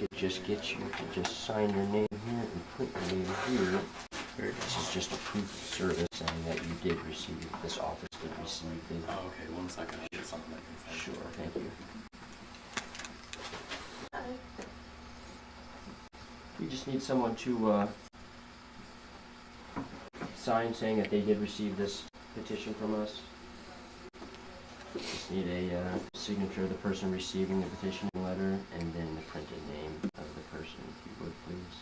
could just get you to just sign your name here and put your name here. This is just a proof of service saying that you did receive, this office did receive the... Oh, okay, 1 second. I'll get something I can sign. Sure, thank you. We just need someone to sign saying that they did receive this petition from us. Just need a signature of the person receiving the petition letter and then the printed name of the person, if you would, please.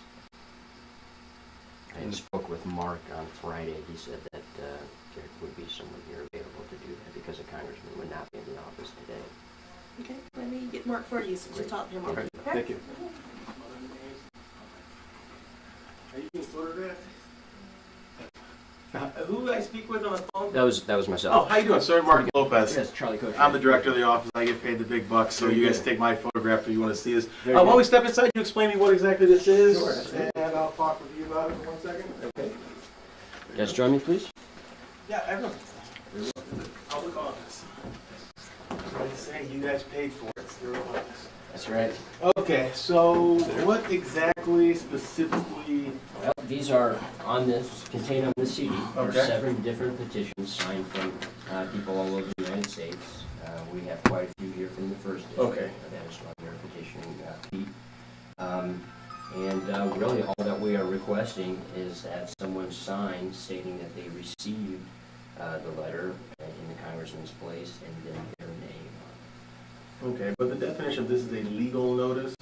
I spoke with Mark on Friday. He said that there would be someone here available to do that because a congressman would not be in the office today. Okay, let me get Mark for you since you talked to him. Okay, thank you. Are you being photographed? Who did I speak with on the phone? That was myself. Oh, how you doing, sir? Mark Lopez. Yes, Charlie Coach. I'm the director of the office. I get paid the big bucks, so you guys take my photograph if you want to see this. Very Why good. don't we step inside? You explain me what exactly this is, Sure, and I'll talk with you about it for 1 second. Okay. You guys join me, please. Yeah, everyone. Public office. What I say, you guys paid for it. It's their office. That's right. Okay, so what exactly, specifically? Well, these are contained on this CD. There are Okay. 7 different petitions signed from people all over the United States. We have quite a few here from the first district. Okay. That is why they're petitioning Pete. And really all that we are requesting is that someone sign stating that they received the letter in the congressman's place and then their name. Okay, but the definition of this is a legal notice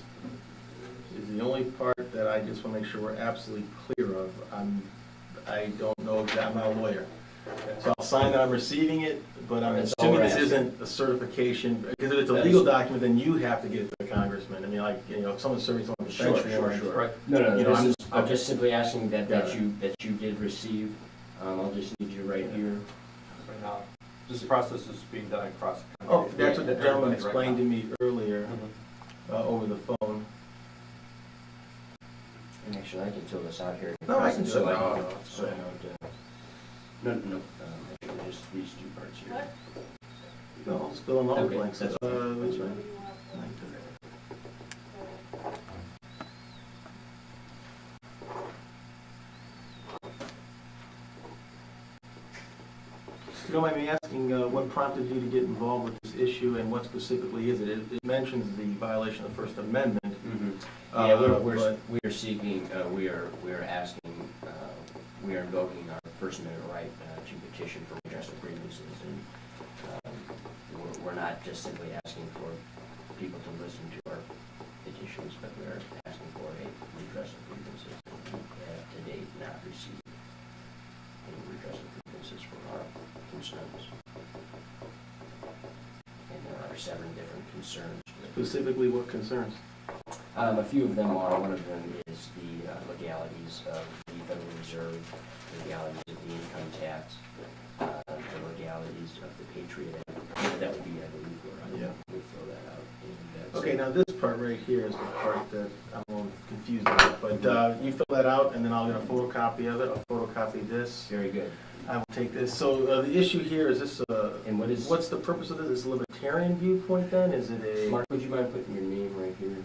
is the only part that I just want to make sure we're absolutely clear of. I don't know exactly, I'm not a lawyer. So I'll sign that I'm receiving it, but I'm That's all assuming we're this asking. isn't a certification, because if it's a That legal is- document, then you have to get it to the congressman. I mean, like, you know, if someone's serving someone on the bench for you. Right. No, You know, I'm just simply asking that Got you did receive. I'll just need you right here. Right now, this process is being done across the Oh, country. that's what the gentleman Everybody explained to right me earlier now. over the phone. And actually, I can fill this out here. No, I can do so it. I No, don't, no, so I don't, no, actually just these 2 parts here. No, I'll fill in all the Okay, blanks. that's That's right. You don't mind me asking what prompted you to get involved with this issue and what specifically is it? It mentions the violation of the First Amendment. Yeah, but- we are seeking, we are asking, we are invoking our First Amendment right to petition for redress of grievances, and we're not just simply asking for people to listen to our petitions, but we are asking for a redress of grievances. We have to date not received any redress of grievances for our concerns. And there are 7 different concerns. Specifically, what concerns? A few of them are, one of them is the legalities of the Federal Reserve, legalities of the income tax, the legalities of the Patriot Act. That would be, I believe, where I would fill that out. And Okay, now this part right here is the part that I'm a little confused about, but you fill that out and then I'll get a photocopy of it. I'll photocopy this. Very good. I will take this. So the issue here is this, And what is, what's the purpose of this? Is it a libertarian viewpoint then? Is it a... Mark, would you mind putting your name right here?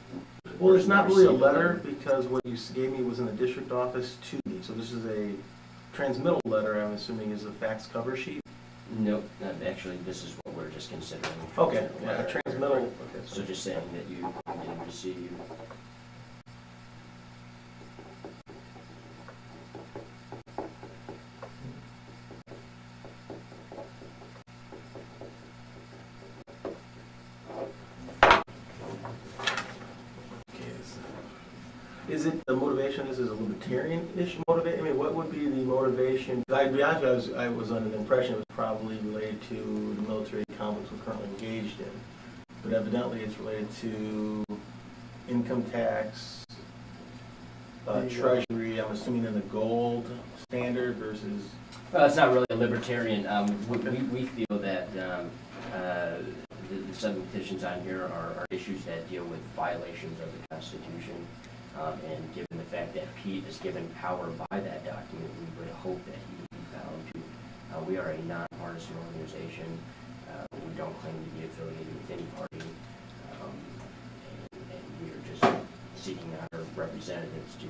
Well, it's not really a letter because what you gave me was in the district office to me. So this is a transmittal letter, I'm assuming, is a fax cover sheet? Nope, actually, this is what we're just considering. Okay, yeah, a transmittal. Okay, So just saying that you did receive. Is it the motivation? This is a libertarian issue motivation. I mean, what would be the motivation? I'd be honest, I was under the impression it was probably related to the military conflicts we're currently engaged in, but evidently it's related to income tax, treasury. I'm assuming in the gold standard versus. Well, it's not really a libertarian. We feel that the 7 petitions on here are issues that deal with violations of the Constitution. And given the fact that Pete is given power by that document, we would hope that he would be found to. We are a nonpartisan organization. We don't claim to be affiliated with any party. And we are just seeking out our representatives to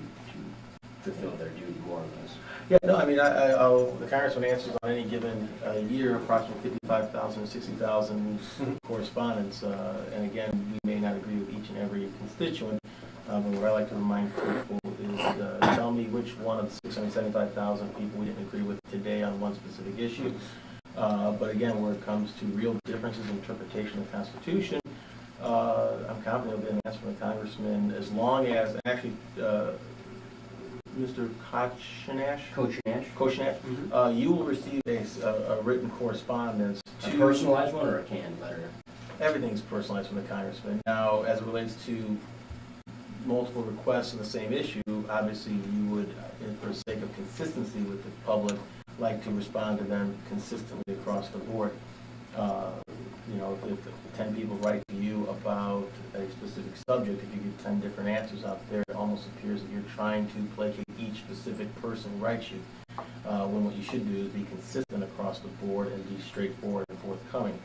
fulfill their duty more or less. Yeah, no, I mean, the congressman answers on any given year approximately 55,000 to 60,000 correspondence. And again, we may not agree with each and every constituent, but what I like to remind people is tell me which one of the 675,000 people we didn't agree with today on one specific issue. But again, where it comes to real differences in interpretation of the Constitution, I'm confident there'll be an answer from the congressman as long as, actually, Mr. Kochnash, you will receive a written correspondence A personalized one or a canned letter? Everything's personalized from the congressman. Now, as it relates to multiple requests on the same issue, obviously you would, for the sake of consistency with the public, like to respond to them consistently across the board. You know, if 10 people write to you about a specific subject, if you get 10 different answers out there, it almost appears that you're trying to placate each specific person who writes you, when what you should do is be consistent across the board and be straightforward and forthcoming.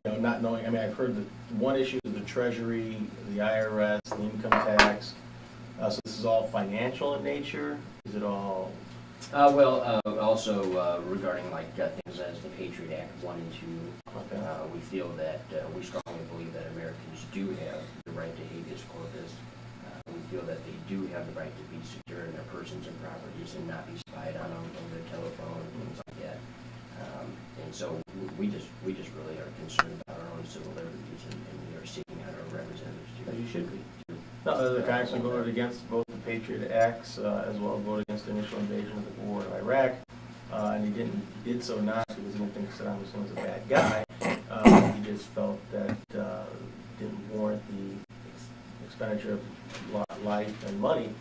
You know, not knowing, I mean, I've heard that one issue is the Treasury, the IRS, the income tax. So this is all financial in nature? Is it all? Also regarding like things as the Patriot Act 1 and 2, Okay. we feel that we strongly believe that Americans do have the right to habeas corpus. We feel that they do have the right to be secure in their persons and properties and not be spied on their telephone and things like that. And so we just really are concerned about our own civil liberties, and we are seeking out our representatives As to. you should be. No, the congressman voted against both the Patriot Acts as well as voted against the initial invasion of the war of Iraq. And he did so not because he didn't think Saddam Hussein was a bad guy. He just felt that didn't warrant the expenditure of life and money.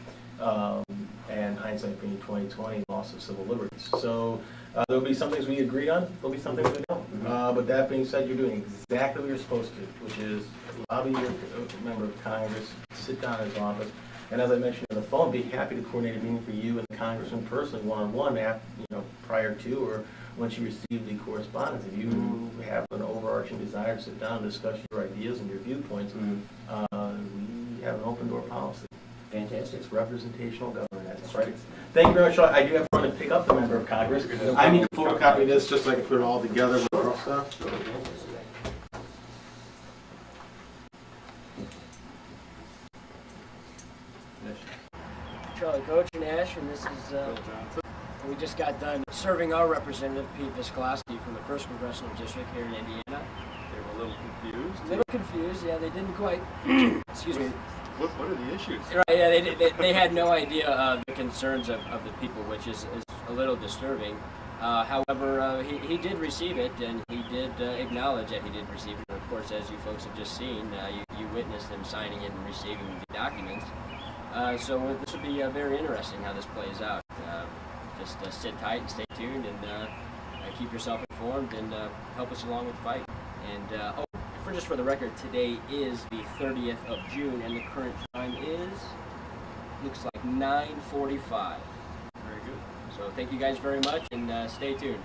And hindsight being 2020, loss of civil liberties. So there'll be some things we agree on. There'll be some things we don't. But that being said, you're doing exactly what you're supposed to, which is lobby your member of Congress, sit down in his office, and as I mentioned on the phone, be happy to coordinate a meeting for you and the congressman personally, one-on-one, prior to or once you receive the correspondence. If you have an overarching desire to sit down and discuss your ideas and your viewpoints, we have an open door policy. Fantastic. It's representational government. That's right. Thank you very much. I do have to run and pick up the member of Congress. I need to photocopy this just so I can put it all together with our stuff. Charlie Coach and Ash, and this is, we just got done serving our representative, Pete Visclosky, from the 1st Congressional District here in Indiana. They were a little confused. A little confused, yeah, they didn't quite, excuse me. What are the issues? Right, yeah, they had no idea of the concerns of the people, which is a little disturbing. However, he did receive it, and he did acknowledge that he did receive it. And of course, as you folks have just seen, you witnessed him signing it and receiving the documents. So this will be very interesting how this plays out. Just sit tight and stay tuned, and keep yourself informed, and help us along with the fight. And just for the record, today is the 30th of June, and the current time looks like 9:45. Very good. So thank you guys very much, and stay tuned.